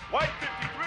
White 53.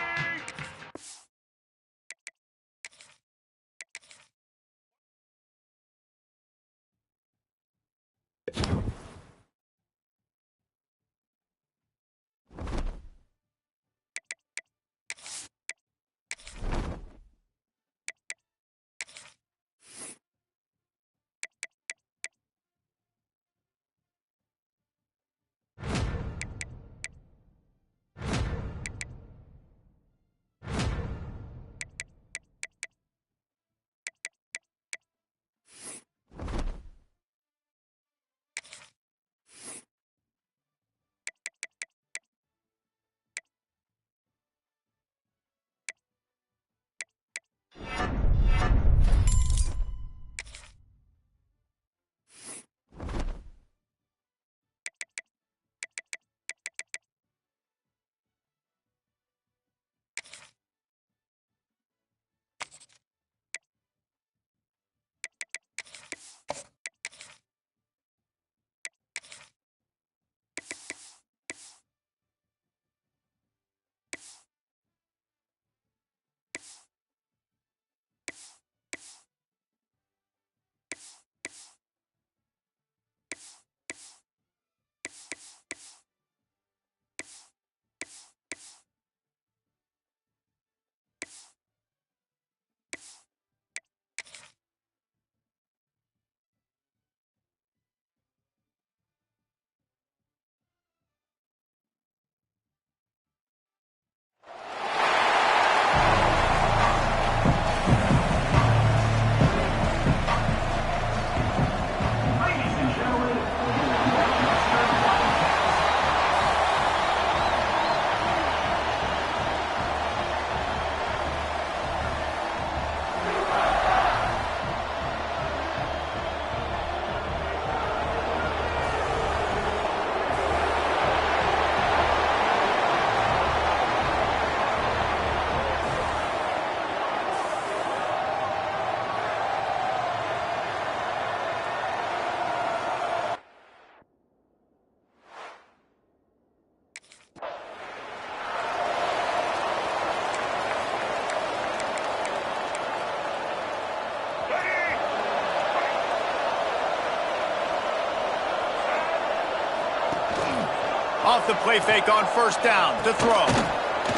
Off the play fake on first down to throw.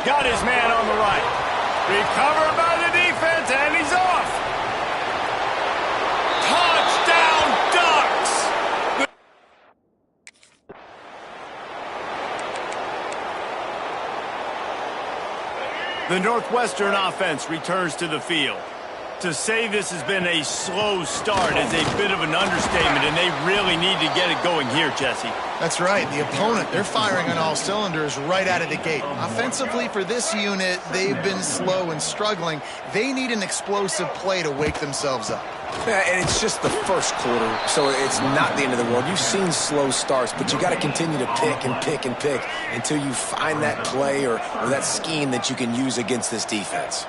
Got his man on the right. Recovered by the defense, and he's off. Touchdown, Ducks! The Northwestern offense returns to the field. To say this has been a slow start is a bit of an understatement, and they really need to get it going here, Jesse. That's right. The opponent, they're firing on all cylinders right out of the gate. Offensively, for this unit, they've been slow and struggling. They need an explosive play to wake themselves up. Yeah, and it's just the first quarter, so it's not the end of the world. You've seen slow starts, but you got to continue to pick and pick and pick until you find that play or that scheme that you can use against this defense.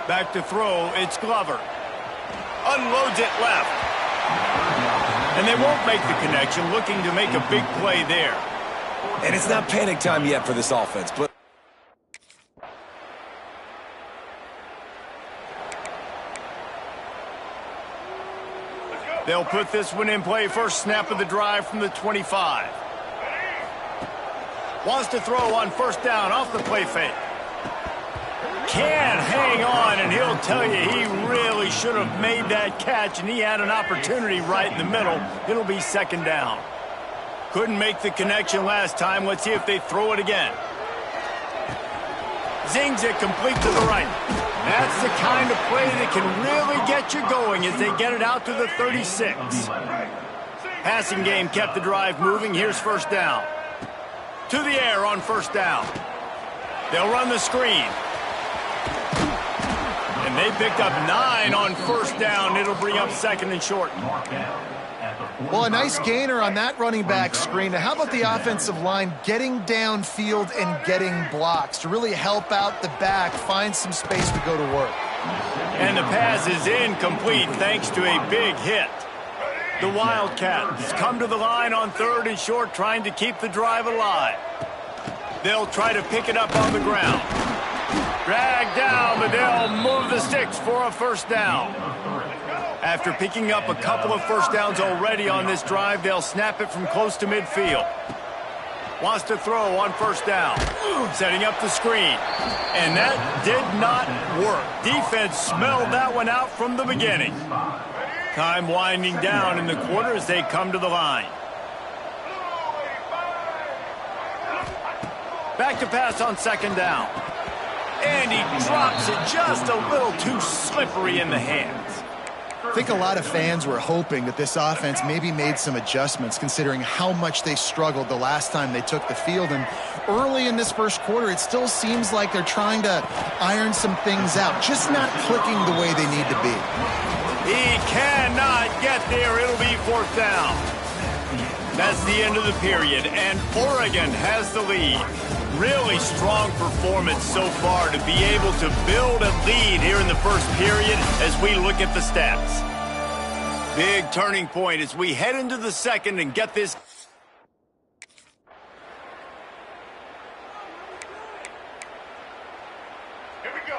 Back to throw, it's Glover. Unloads it left. And they won't make the connection, looking to make a big play there. And it's not panic time yet for this offense, but... They'll put this one in play, first snap of the drive from the 25. Wants to throw on first down off the play fake. Can't hang on, and he'll tell you he really should have made that catch, and he had an opportunity right in the middle. It'll be second down. Couldn't make the connection last time. Let's see if they throw it again. Zings it complete to the right. That's the kind of play that can really get you going as they get it out to the 36. Passing game kept the drive moving. Here's first down. To the air on first down. They'll run the screen. And they picked up 9 on first down. It'll bring up second and short. Well, a nice gainer on that running back screen. Now, how about the offensive line getting downfield and getting blocks to really help out the back, find some space to go to work? And the pass is incomplete thanks to a big hit. The Wildcats come to the line on third and short, trying to keep the drive alive. They'll try to pick it up on the ground. Drag down, but they'll move the sticks for a first down. After picking up a couple of first downs already on this drive, they'll snap it from close to midfield. Wants to throw on first down. Setting up the screen. And that did not work. Defense smelled that one out from the beginning. Time winding down in the quarter as they come to the line. Back to pass on second down. And he drops it just a little too slippery in the hands. I think a lot of fans were hoping that this offense maybe made some adjustments considering how much they struggled the last time they took the field. And early in this first quarter, it still seems like they're trying to iron some things out, just not clicking the way they need to be. He cannot get there. It'll be fourth down. That's the end of the period, and Oregon has the lead. Really strong performance so far to be able to build a lead here in the first period as we look at the stats. Big turning point as we head into the second and get this.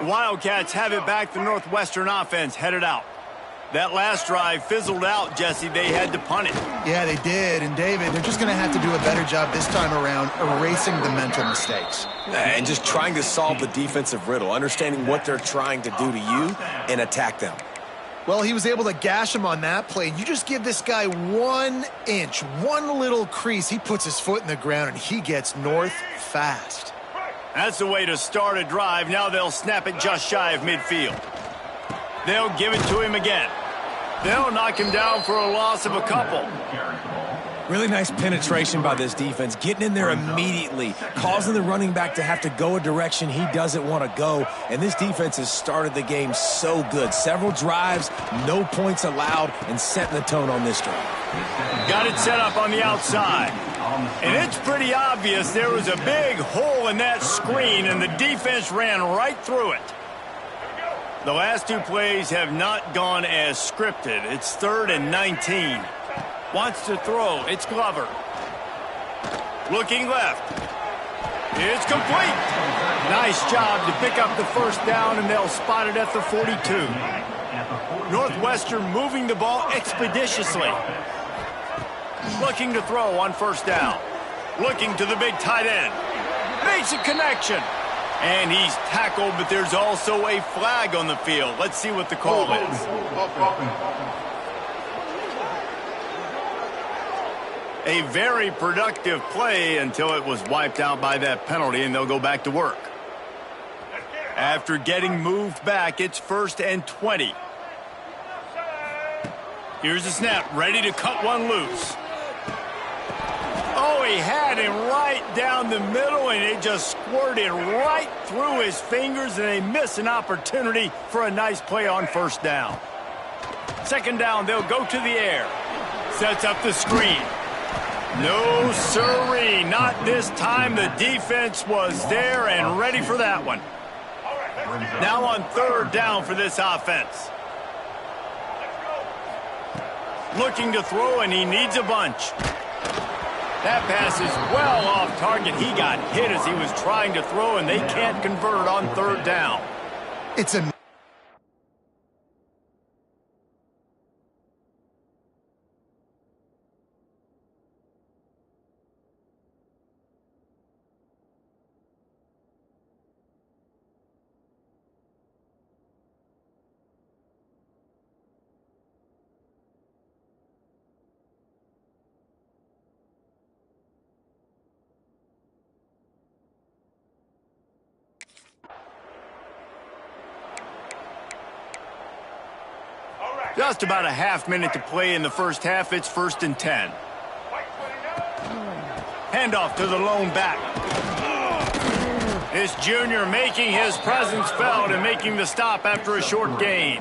Wildcats have it back. The Northwestern offense headed out. That last drive fizzled out, Jesse. They had to punt it. Yeah, they did. And, David, they're just going to have to do a better job this time around erasing the mental mistakes. And just trying to solve the defensive riddle, understanding what they're trying to do to you and attack them. Well, he was able to gash him on that play. You just give this guy 1 inch, one little crease. He puts his foot in the ground, and he gets north fast. That's the way to start a drive. Now they'll snap it just shy of midfield. They'll give it to him again. They'll knock him down for a loss of a couple. Really nice penetration by this defense, getting in there immediately, causing the running back to have to go a direction he doesn't want to go. And this defense has started the game so good. Several drives, no points allowed, and setting the tone on this drive. Got it set up on the outside. And it's pretty obvious there was a big hole in that screen, and the defense ran right through it. The last two plays have not gone as scripted. It's 3rd and 19. Wants to throw. It's Glover. Looking left. It's complete. Nice job to pick up the first down, and they'll spot it at the 42. Northwestern moving the ball expeditiously. Looking to throw on first down. Looking to the big tight end. Makes a connection. And he's tackled, but there's also a flag on the field. Let's see what the call is. A very productive play until it was wiped out by that penalty, and they'll go back to work. After getting moved back, it's 1st and 20. Here's the snap, ready to cut one loose. Oh, he had him right down the middle, and it just squirted right through his fingers, and they miss an opportunity for a nice play on first down. Second down, they'll go to the air. Sets up the screen. No siree, not this time. The defense was there and ready for that one. Now on 3rd down for this offense. Looking to throw, and he needs a bunch. That pass is well off target. He got hit as he was trying to throw, and they can't convert on 3rd down. It's a Just about a half minute to play in the first half. It's 1st and 10. Handoff to the lone back. This junior making his presence felt and making the stop after a short gain.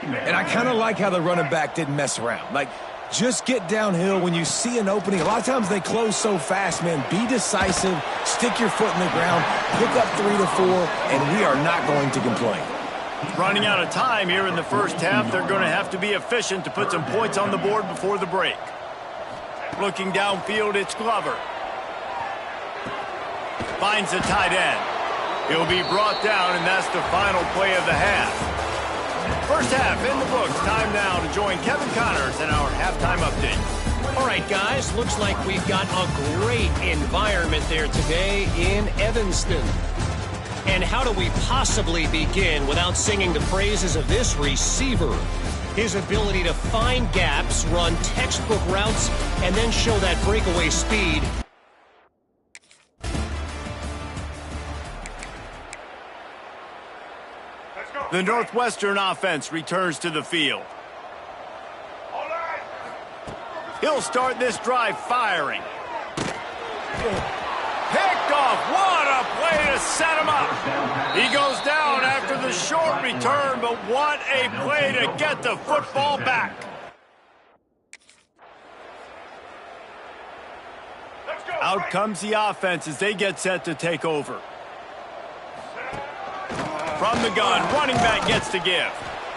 And I kind of like how the running back didn't mess around. Like, just get downhill when you see an opening. A lot of times they close so fast, man. Be decisive, stick your foot in the ground, pick up 3 to 4, and we are not going to complain. Running out of time here in the first half. They're going to have to be efficient to put some points on the board before the break. Looking downfield, it's Glover. finds the tight end. He'll be brought down, and that's the final play of the half. First half in the books. Time now to join Kevin Connors in our halftime update. All right, guys, looks like we've got a great environment there today in Evanston. And how do we possibly begin without singing the praises of this receiver? His ability to find gaps, run textbook routes, and then show that breakaway speed. The Northwestern offense returns to the field. He'll start this drive firing. Picked off. What a play to set him up. He goes down after the short return, but what a play to get the football back. Out comes the offense as they get set to take over. From the gun, running back gets to give.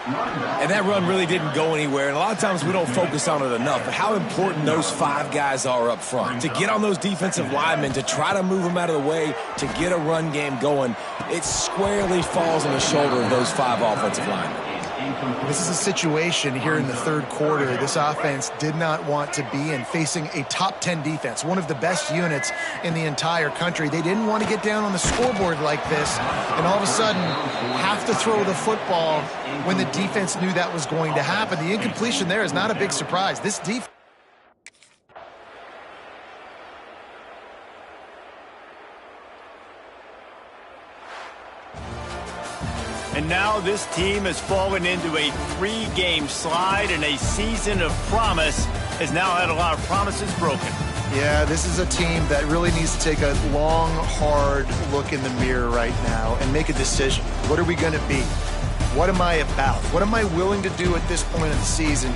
And that run really didn't go anywhere, and a lot of times we don't focus on it enough, but how important those 5 guys are up front. To get on those defensive linemen, to try to move them out of the way, to get a run game going, it squarely falls on the shoulder of those 5 offensive linemen. This is a situation here in the third quarter this offense did not want to be in, facing a top 10 defense, one of the best units in the entire country. They didn't want to get down on the scoreboard like this and all of a sudden have to throw the football when the defense knew that was going to happen. The incompletion there is not a big surprise. This defense. And now this team has fallen into a 3-game slide, and a season of promise has now had a lot of promises broken. Yeah, this is a team that really needs to take a long, hard look in the mirror right now and make a decision. What are we going to be? What am I about? What am I willing to do at this point in the season?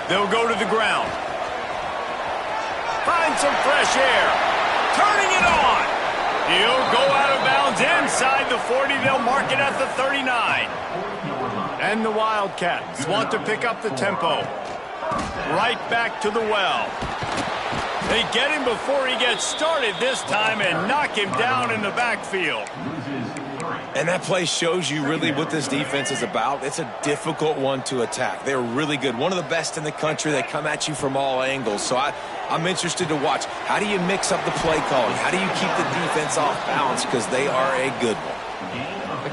They'll go to the ground. Find some fresh air. Turning it on. He'll go out of bounds inside the 40. They'll mark it at the 39. And the Wildcats want to pick up the tempo. Right back to the well. They get him before he gets started this time and knock him down in the backfield. And that play shows you really what this defense is about. It's a difficult one to attack. They're really good. One of the best in the country. They come at you from all angles. So I'm interested to watch. How do you mix up the play calling? How do you keep the defense off balance? Because they are a good one.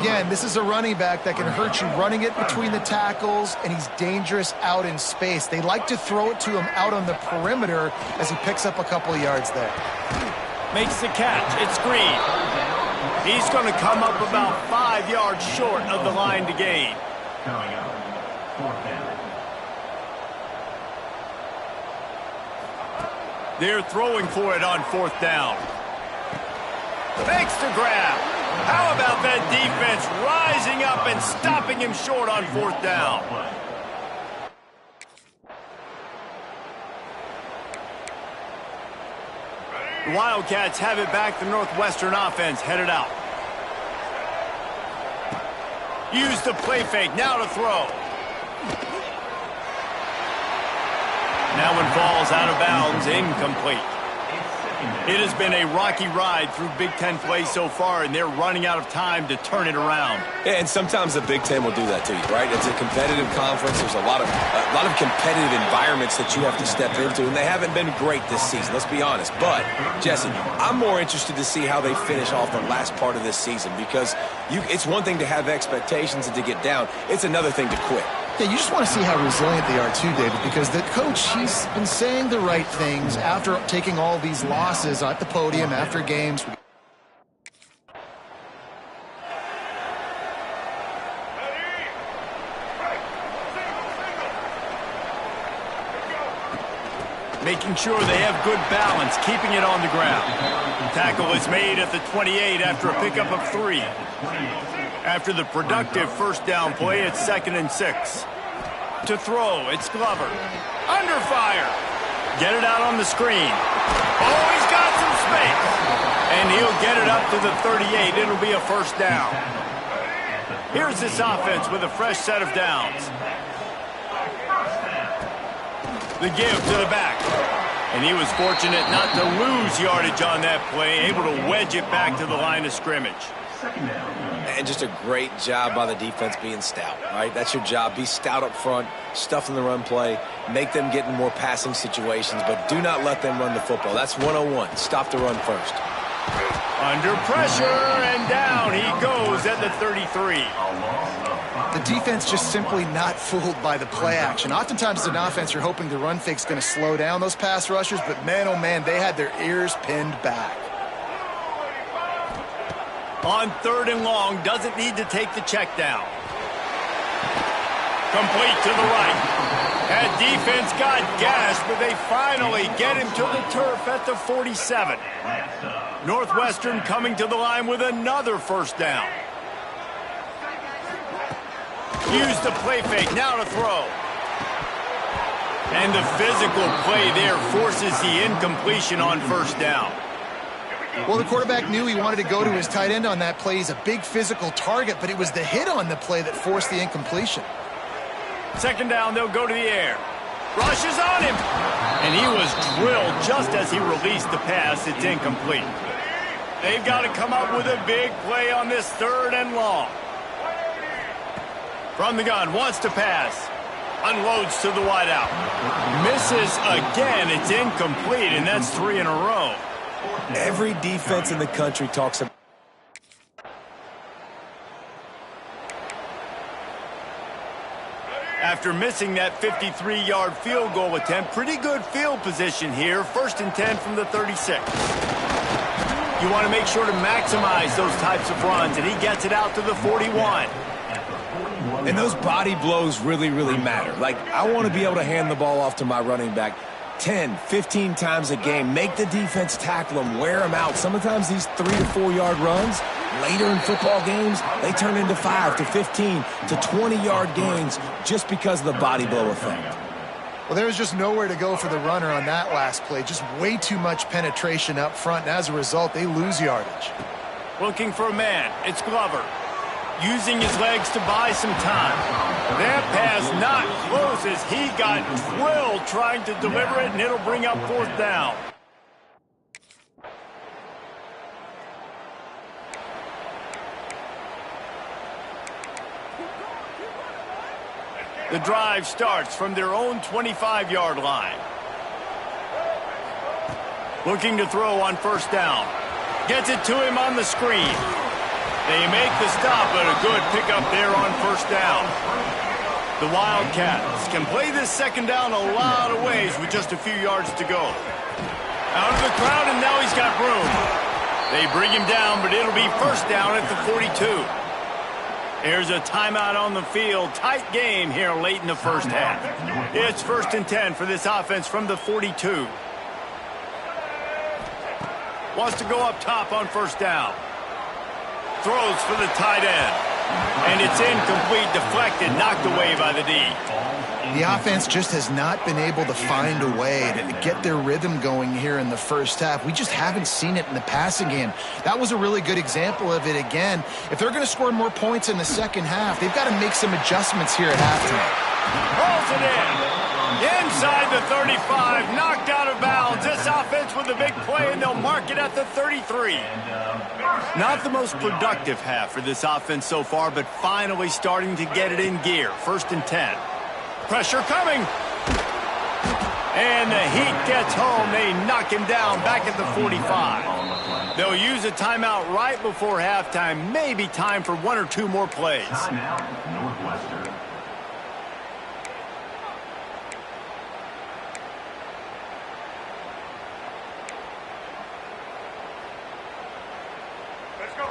Again, this is a running back that can hurt you running it between the tackles, and he's dangerous out in space. They like to throw it to him out on the perimeter as he picks up a couple of yards there. Makes the catch. It's Green. He's going to come up about 5 yards short of the line to gain. They're throwing for it on 4th down. Makes the grab. How about that defense rising up and stopping him short on 4th down? The Wildcats have it back. The Northwestern offense headed out. Use the play fake. Now to throw. That one falls out of bounds, incomplete. It has been a rocky ride through Big Ten play so far, and they're running out of time to turn it around. Yeah, and sometimes the Big Ten will do that to you, right? It's a competitive conference. There's a lot of competitive environments that you have to step into, and they haven't been great this season, let's be honest. But, Jesse, I'm more interested to see how they finish off the last part of this season, because it's one thing to have expectations and to get down. It's another thing to quit. Yeah, you just want to see how resilient they are too, David, because the coach, he's been saying the right things after taking all these losses at the podium after games. Making sure they have good balance, keeping it on the ground. Tackle is made at the 28 after a pickup of 3. After the productive 1st down play, it's 2nd and 6. To throw, it's Glover. Under fire. Get it out on the screen. Oh, he's got some space. And he'll get it up to the 38. It'll be a 1st down. Here's this offense with a fresh set of downs. The give to the back. And he was fortunate not to lose yardage on that play, able to wedge it back to the line of scrimmage. And just a great job by the defense being stout, right? That's your job. Be stout up front, stuff in the run play, make them get in more passing situations, but do not let them run the football. That's 101. Stop the run first. Under pressure, and down he goes at the 33. The defense just simply not fooled by the play action. Oftentimes as an offense, you're hoping the run fake's going to slow down those pass rushers, but man, oh man, they had their ears pinned back. On 3rd and long, doesn't need to take the check down. Complete to the right. That defense got gashed, but they finally get him to the turf at the 47. Northwestern coming to the line with another 1st down. Use the play fake, now to throw. And the physical play there forces the incompletion on 1st down. Well, the quarterback knew he wanted to go to his tight end on that play. He's a big physical target, but it was the hit on the play that forced the incompletion. 2nd down, they'll go to the air. Rushes on him. And he was drilled just as he released the pass. It's incomplete. They've got to come up with a big play on this 3rd and long. From the gun, wants to pass. Unloads to the wideout. Misses again. It's incomplete, and that's 3 in a row. Every defense in the country talks about. After missing that 53-yard field goal attempt, pretty good field position here. 1st and 10 from the 36. You want to make sure to maximize those types of runs, and he gets it out to the 41. And those body blows really, really matter. Like, I want to be able to hand the ball off to my running back 10, 15 times a game. Make the defense tackle them, wear them out. Sometimes these 3 to 4 yard runs, later in football games, they turn into 5 to 15 to 20 yard gains just because of the body blow effect. Well, there was just nowhere to go for the runner on that last play. Just way too much penetration up front, and as a result, they lose yardage. Looking for a man. It's Glover. Using his legs to buy some time. That pass not close as he got drilled trying to deliver it, and it'll bring up 4th down. The drive starts from their own 25-yard line. Looking to throw on 1st down. Gets it to him on the screen. They make the stop, but a good pickup there on first down. The Wildcats can play this second down a lot of ways with just a few yards to go. Out of the crowd, and now he's got room. They bring him down, but it'll be first down at the 42. Here's a timeout on the field. Tight game here late in the first half. It's 1st and 10 for this offense from the 42. Wants to go up top on first down. Throws for the tight end. And it's incomplete, deflected, knocked away by the D. The offense just has not been able to find a way to get their rhythm going here in the first half. We just haven't seen it in the passing game. That was a really good example of it again. If they're going to score more points in the second half, they've got to make some adjustments here at halftime. Rolls it in. Inside the 35, knocked out of bounds. This offense with a big play, and they'll mark it at the 33. Not the most productive half for this offense so far, but finally starting to get it in gear. 1st and 10. Pressure coming. And the Heat gets home. They knock him down back at the 45. They'll use a timeout right before halftime. Maybe time for 1 or 2 more plays. Northwestern.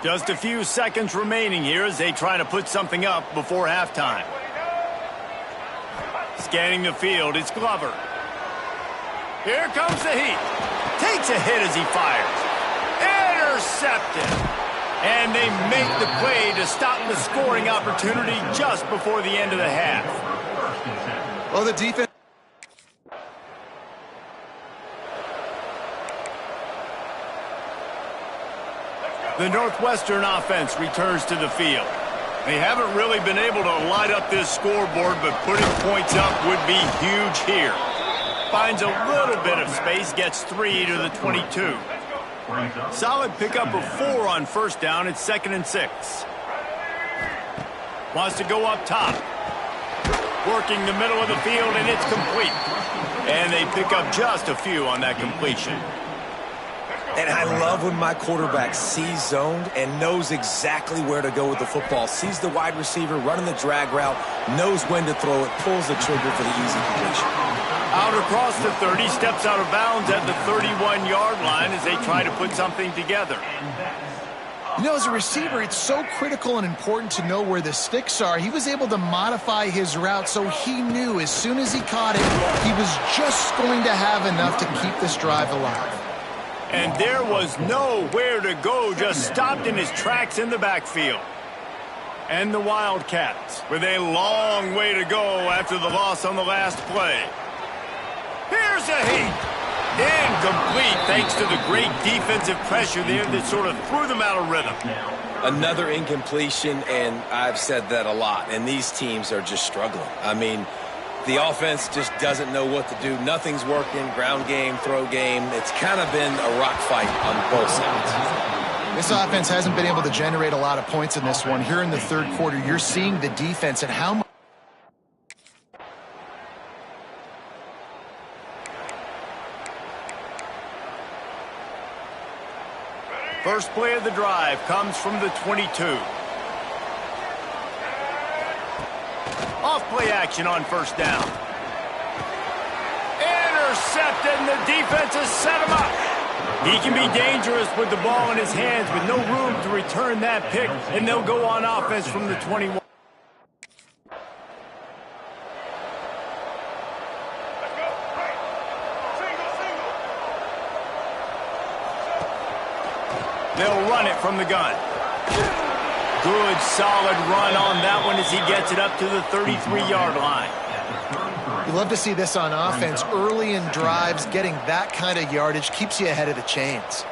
Just a few seconds remaining here as they try to put something up before halftime. Scanning the field, it's Glover. Here comes the Heat. Takes a hit as he fires. Intercepted. And they make the play to stop the scoring opportunity just before the end of the half. Well, the defense... The Northwestern offense returns to the field. They haven't really been able to light up this scoreboard, but putting points up would be huge here. Finds a little bit of space, gets 3 to the 22. Solid pickup of 4 on first down. It's 2nd and 6. Wants to go up top. Working the middle of the field, and it's complete. And they pick up just a few on that completion. And I love when my quarterback sees zoned and knows exactly where to go with the football. Sees the wide receiver running the drag route, knows when to throw it, pulls the trigger for the easy completion. Out across the 30, steps out of bounds at the 31-yard line as they try to put something together. You know, as a receiver, it's so critical and important to know where the sticks are. He was able to modify his route so he knew as soon as he caught it, he was just going to have enough to keep this drive alive. And there was nowhere to go, just stopped in his tracks in the backfield. And the Wildcats with a long way to go after the loss on the last play. Here's a Heat. Incomplete thanks to the great defensive pressure there that sort of threw them out of rhythm. Another incompletion, and I've said that a lot, and these teams are just struggling. I mean, the offense just doesn't know what to do. Nothing's working. Ground game, throw game. It's kind of been a rock fight on both sides. This offense hasn't been able to generate a lot of points in this one. Here in the third quarter, you're seeing the defense and how much. First play of the drive comes from the 22. Off play action on first down. Intercepted, and the defense has set him up. He can be dangerous with the ball in his hands with no room to return that pick, and they'll go on offense from the 21. They'll run it from the gun. Good, solid run on that one as he gets it up to the 33-yard line. You love to see this on offense. Early in drives, getting that kind of yardage keeps you ahead of the chains.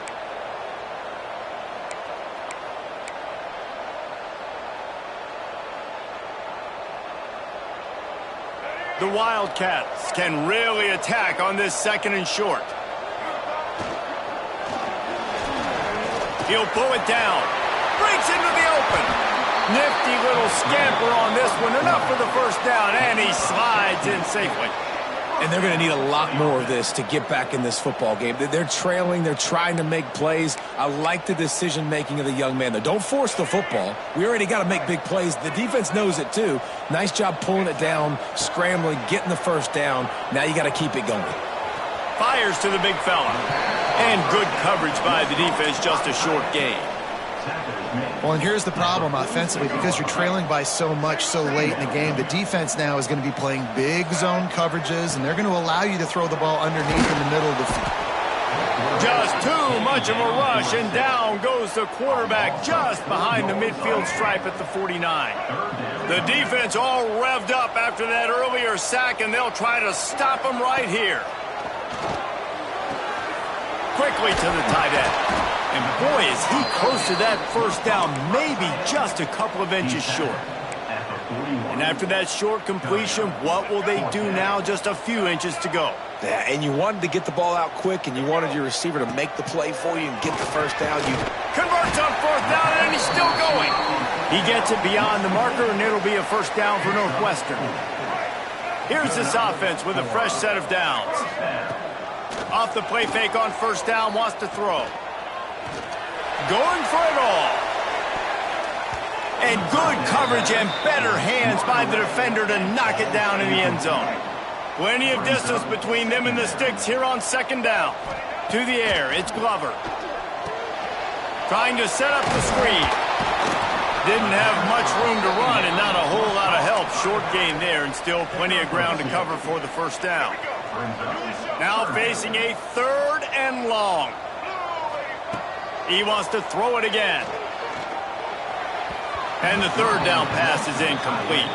The Wildcats can really attack on this 2nd and short. He'll pull it down. Breaks into the open. Nifty little scamper on this one. Enough for the first down, and he slides in safely. And they're going to need a lot more of this to get back in this football game. They're trailing. They're trying to make plays. I like the decision-making of the young man, though. Don't force the football. We already got to make big plays. The defense knows it, too. Nice job pulling it down, scrambling, getting the first down. Now you got to keep it going. Fires to the big fella. And good coverage by the defense, just a short gain. Well, and here's the problem offensively. Because you're trailing by so much so late in the game, the defense now is going to be playing big zone coverages, and they're going to allow you to throw the ball underneath in the middle of the field. Just too much of a rush, and down goes the quarterback just behind the midfield stripe at the 49. The defense all revved up after that earlier sack, and they'll try to stop him right here. Quickly to the tight end. And boy, is he close to that first down, maybe just a couple of inches short. And after that short completion, what will they do now? Just a few inches to go. Yeah, and you wanted to get the ball out quick, and you wanted your receiver to make the play for you and get the first down. You converts on fourth down, and he's still going. He gets it beyond the marker, and it'll be a first down for Northwestern. Here's this offense with a fresh set of downs. Off the play fake on first down, wants to throw. Going for it all. And good coverage and better hands by the defender to knock it down in the end zone. Plenty of distance between them and the sticks here on second down. To the air, it's Glover. Trying to set up the screen. Didn't have much room to run and not a whole lot of help. Short gain there and still plenty of ground to cover for the first down. Now facing a third and long. He wants to throw it again. And the third down pass is incomplete.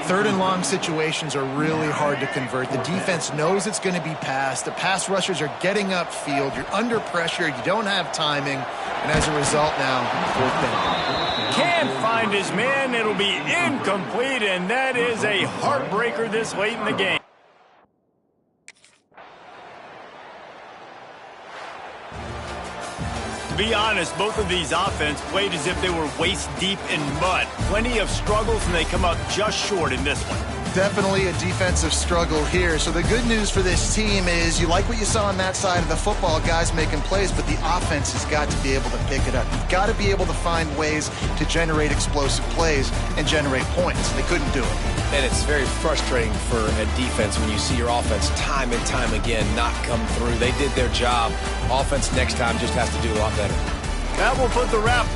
Third and long situations are really hard to convert. The defense knows it's going to be passed. The pass rushers are getting upfield. You're under pressure. You don't have timing. And as a result now, fourth down. Can't find his man. It'll be incomplete, and that is a heartbreaker this late in the game. To be honest, both of these offenses played as if they were waist deep in mud. Plenty of struggles, and they come out just short in this one. Definitely a defensive struggle here. So the good news for this team is you like what you saw on that side of the football, guys making plays, but the offense has got to be able to pick it up. You've got to be able to find ways to generate explosive plays and generate points. They couldn't do it. And it's very frustrating for a defense when you see your offense time and time again not come through. They did their job. Offense next time just has to do a lot better. That will put the wrap.